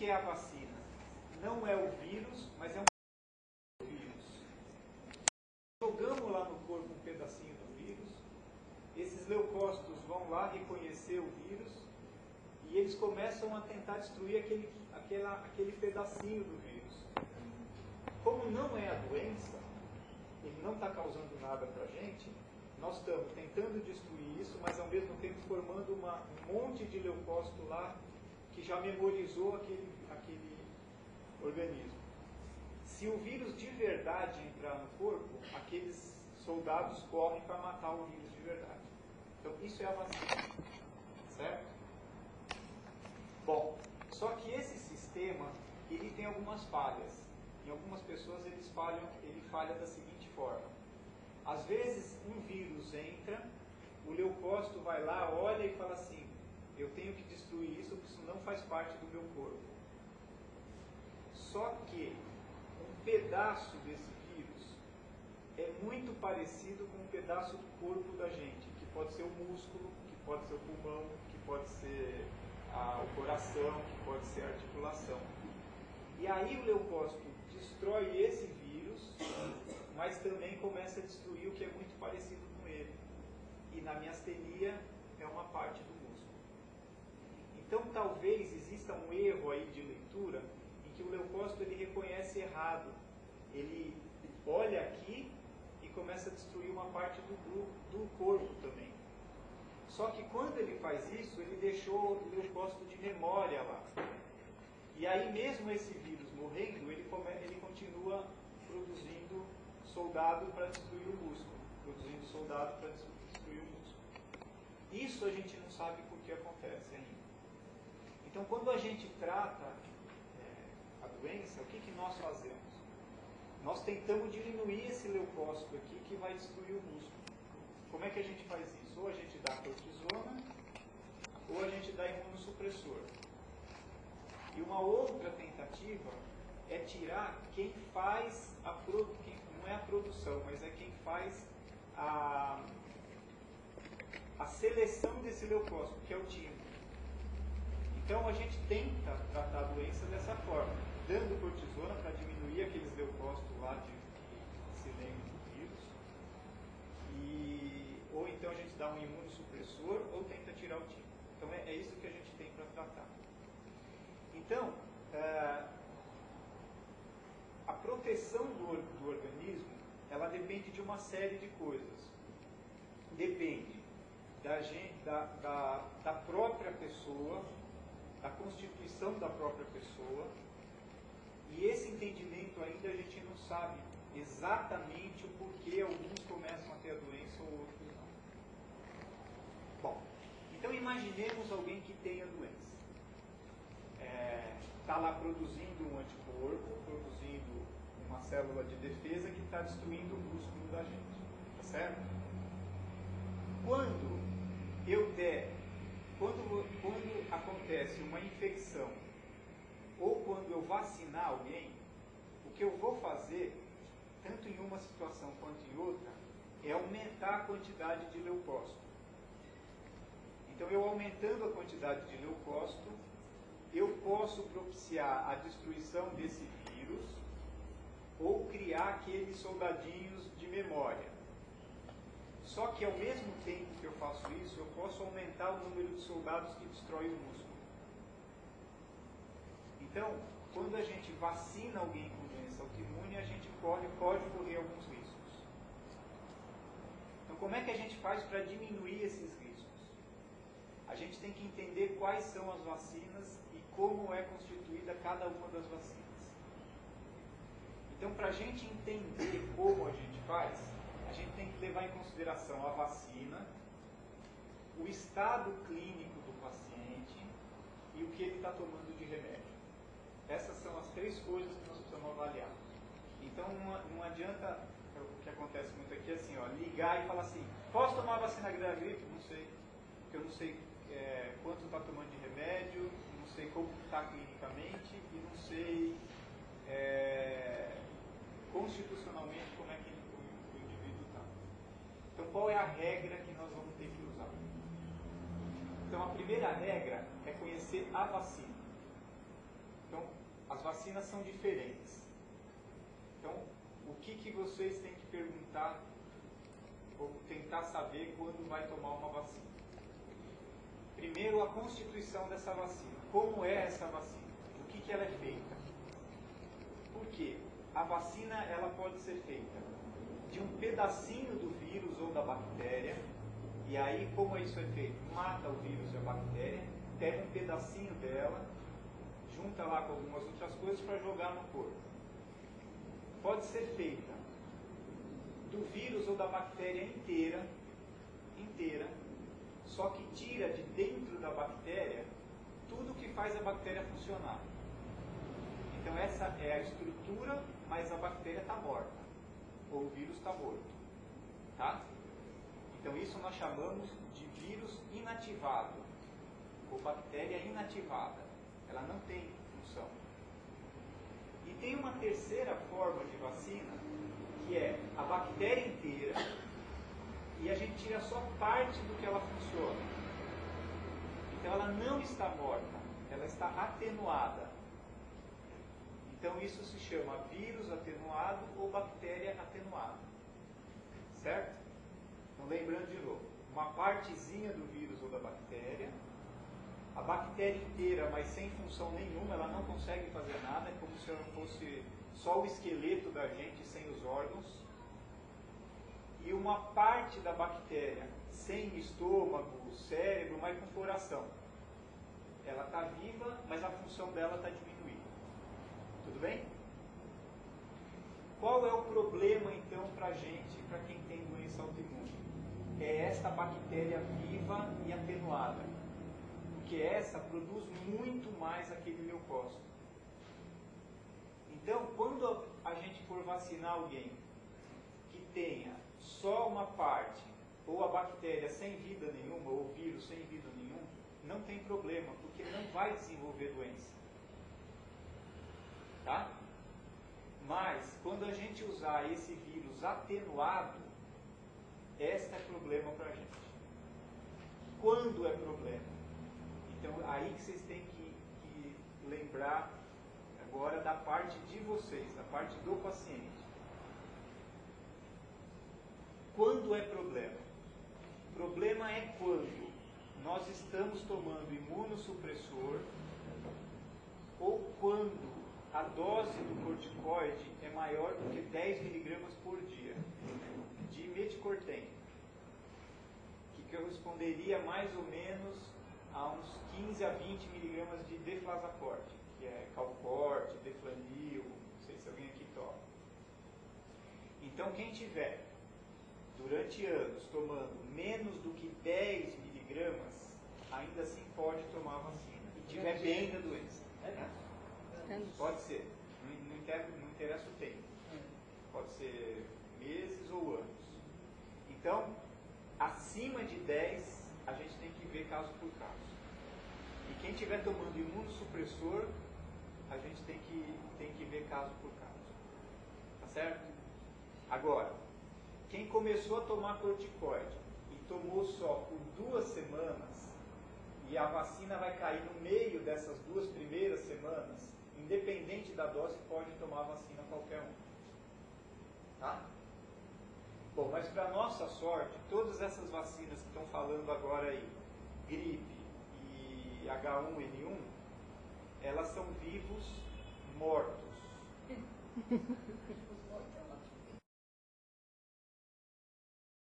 que é a vacina? Não é o vírus, mas é um vírus. Jogamos lá no corpo um pedacinho do vírus, esses leucócitos vão lá reconhecer o vírus e eles começam a tentar destruir aquele pedacinho do vírus. Como não é a doença, ele não está causando nada para a gente, nós estamos tentando destruir isso, mas ao mesmo tempo formando um monte de leucócito lá que já memorizou aquele organismo. Se o vírus de verdade entrar no corpo, aqueles soldados correm para matar o vírus de verdade. Então isso é a vacina, certo? Bom, só que esse sistema, ele tem algumas falhas. Em algumas pessoas ele falha da seguinte forma. Às vezes um vírus entra, o leucócito vai lá, olha e fala assim, eu tenho que destruir isso, porque isso não faz parte do meu corpo. Só que um pedaço desse vírus é muito parecido com um pedaço do corpo da gente, que pode ser o músculo, que pode ser o pulmão, que pode ser o coração, que pode ser a articulação. E aí o leucócito destrói esse vírus, mas também começa a destruir o que é muito parecido com ele. E na miastenia é uma parte do músculo. Então talvez exista um erro aí de leitura em que o leucócito ele reconhece errado. Ele olha aqui e começa a destruir uma parte do corpo também. Só que quando ele faz isso, ele deixou o leucócito de memória lá. E aí mesmo esse vírus morrendo, ele continua produzindo soldado para destruir o músculo. Produzindo soldado para destruir o músculo. Isso a gente não sabe por que acontece ainda. Então quando a gente trata a doença, o que nós fazemos? Nós tentamos diminuir esse leucócito aqui que vai destruir o músculo. Como é que a gente faz isso? Ou a gente dá cortisona, ou a gente dá imunossupressor. E uma outra tentativa é tirar quem faz não é a produção, mas é quem faz a seleção desse leucócito, que é o timo. Então a gente tenta tratar a doença dessa forma, dando cortisona para diminuir aqueles leucócitos lá que se lembram do vírus, ou então a gente dá um imunossupressor ou tenta tirar o timo. Então é isso que a gente tem para tratar. Então, a proteção do organismo, ela depende de uma série de coisas. Depende da própria pessoa, da constituição da própria pessoa, e esse entendimento ainda a gente não sabe exatamente o porquê alguns começam a ter a doença ou outros não. Bom, então imaginemos alguém que tem a doença. Está lá produzindo um anticorpo, produzindo uma célula de defesa que está destruindo o músculo da gente, tá certo? Quando acontece uma infecção ou quando eu vacinar alguém, o que eu vou fazer, tanto em uma situação quanto em outra, é aumentar a quantidade de leucócito. Então, eu aumentando a quantidade de leucócito, eu posso propiciar a destruição desse vírus ou criar aqueles soldadinhos de memória. Só que ao mesmo tempo que eu faço isso, eu posso aumentar o número de soldados que destroem o músculo. Então, quando a gente vacina alguém com doença autoimune, a gente pode correr alguns riscos. Então, como é que a gente faz para diminuir esses riscos? A gente tem que entender quais são as vacinas e como é constituída cada uma das vacinas. Então, para a gente entender como a gente faz, a gente tem que levar em consideração a vacina, o estado clínico do paciente e o que ele está tomando de remédio. Essas são as três coisas que nós precisamos avaliar. Então, não adianta, o que acontece muito aqui é assim, ligar e falar assim, posso tomar a vacina da gripe? Não sei, porque eu não sei quanto está tomando de remédio, não sei como está clinicamente e não sei constitucionalmente como é que o indivíduo está. Então, qual é a regra que nós vamos ter que usar? Então, a primeira regra é conhecer a vacina. Então, as vacinas são diferentes. Então, o que vocês têm que perguntar ou tentar saber quando vai tomar uma vacina? Primeiro, a constituição dessa vacina. Como é essa vacina? O que ela é feita? Por quê? A vacina ela pode ser feita de um pedacinho do vírus ou da bactéria. E aí, como isso é feito? Mata o vírus e a bactéria, pega um pedacinho dela, junta lá com algumas outras coisas para jogar no corpo. Pode ser feita do vírus ou da bactéria inteira, só que tira de dentro da bactéria tudo que faz a bactéria funcionar. Então essa é a estrutura, mas a bactéria está morta, ou o vírus está morto. Tá? Então isso nós chamamos de vírus inativado, ou bactéria inativada. Ela não tem função. E tem uma terceira forma de vacina, que é a bactéria inteira, e a gente tira só parte do que ela funciona. Então ela não está morta, ela está atenuada. Então isso se chama vírus atenuado ou bactéria atenuada. Certo? Então lembrando de novo, uma partezinha do vírus ou da bactéria, a bactéria inteira, mas sem função nenhuma, ela não consegue fazer nada, é como se ela fosse só o esqueleto da gente sem os órgãos. E uma parte da bactéria sem estômago, cérebro, mas com coração. Ela está viva, mas a função dela está diminuída. Tudo bem? Qual é o problema então para a gente, para quem tem doença autoimune? É esta bactéria viva e atenuada. Porque essa produz muito mais aquele leucócito. Então, quando a gente for vacinar alguém que tenha só uma parte, ou a bactéria sem vida nenhuma, ou o vírus sem vida nenhuma, não tem problema, porque não vai desenvolver doença. Tá? Mas, quando a gente usar esse vírus atenuado, este é problema para a gente. Quando é problema? Então, aí que vocês têm que lembrar agora da parte de vocês, da parte do paciente. Quando é problema? Problema é quando nós estamos tomando imunossupressor ou quando a dose do corticoide é maior do que 10 miligramas por dia de metcortem, que corresponderia mais ou menos a uns 15 a 20 miligramas de deflazacorte, que é calcorte, deflanil, não sei se alguém aqui toma. Então quem tiver durante anos tomando menos do que 10 miligramas, ainda assim pode tomar a vacina, e tiver bem da doença. Pode ser, não interessa o tempo, pode ser meses ou anos. Então, acima de 10, a gente tem que ver caso por caso. E quem estiver tomando imunossupressor, a gente tem que ver caso por caso. Tá certo? Agora, quem começou a tomar corticoide e tomou só por 2 semanas, e a vacina vai cair no meio dessas 2 primeiras semanas, independente da dose, pode tomar a vacina qualquer um. Tá? Bom, mas para nossa sorte, todas essas vacinas que estão falando agora aí, gripe e H1N1, elas são vivos mortos.